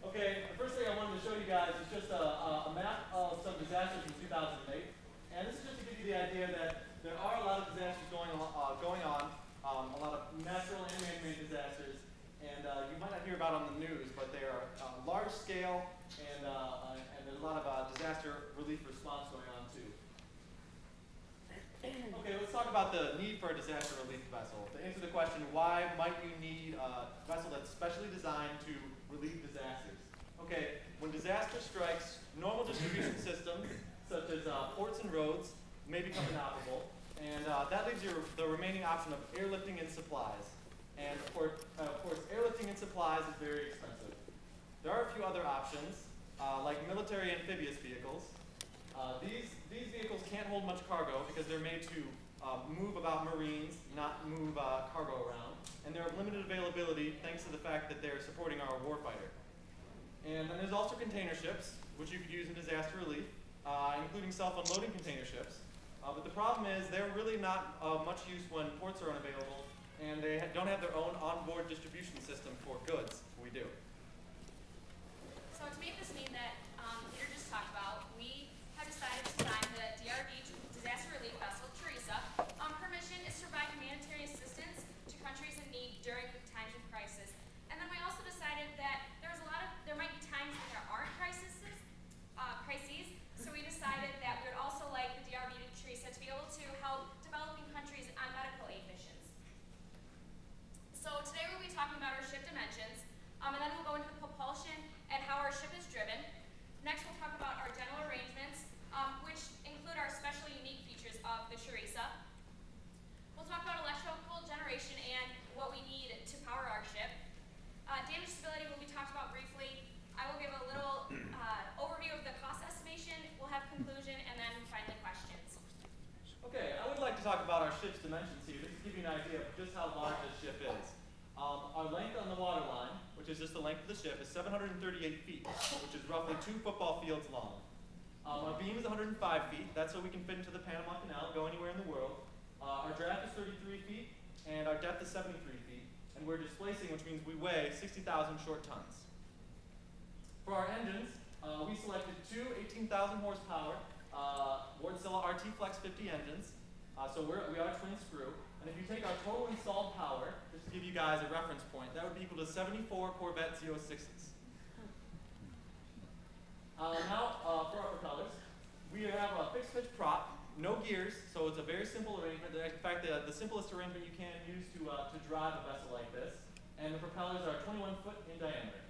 Okay, the first thing I wanted to show you guys is just a map of some disasters from 2008. And this is just to give you the idea that there are a lot of disasters going on, a lot of natural and man-made disasters. And you might not hear about on the news, but they are large scale, and there's a lot of disaster relief response going on too. Okay, let's talk about the need for a disaster relief vessel. To answer the question, why might you need a vessel that's specially designed to relieve disasters? Okay, when disaster strikes, normal distribution systems, such as ports and roads, may become inoperable, and that leaves you the remaining option of airlifting and supplies. And of course, airlifting and supplies is very expensive. There are a few other options, like military amphibious vehicles. These vehicles can't hold much cargo because they're made to move about Marines, not move cargo around. And they're of limited availability thanks to the fact that they're supporting our warfighter. And then there's also container ships, which you could use in disaster relief, including self-unloading container ships. But the problem is they're really not much use when ports are unavailable, and they don't have their own onboard distribution system for goods. We do. So to make this mean that Peter just talked about, we have decided to design the DRV disaster relief vessel, Teresa. Her mission is to provide humanitarian assistance to countries in need during times of crisis. And then we also decided that there might be times when there aren't crises, so we decided that we would also like the DRV Teresa to be able to help developing countries on medical aid missions. So today we'll be talking about our ship dimensions, and then we'll go into the propulsion and how our ship is driven. Next we'll talk about our general arrangements, which include our special unique features of the Teresa. We'll talk about electrical generation and what we need to power our ship. Damage stability will be talked about briefly. I will give a little overview of the cost estimation. We'll have conclusion, and then finally questions. Okay, I would like to talk about our ship's dimensions here, just to give you an idea of just how large this ship is. Our length on the waterline, which is just the length of the ship, is 738 feet, which is roughly 2 football fields long. Our beam is 105 feet. That's so we can fit into the Panama Canal, go anywhere in the world. Our draft is 33 feet, and our depth is 73 feet. And we're displacing, which means we weigh 60,000 short tons. For our engines, we selected two 18,000 horsepower Wärtsilä RT Flex 50 engines. So we are twin screw. And if you take our total installed power, just to give you guys a reference point, that would be equal to 74 Corvette Z06s. Now, for our propellers, we have a fixed pitch prop, no gears, so it's a very simple arrangement. In fact, the simplest arrangement you can use to drive a vessel like this. And the propellers are 21 foot in diameter.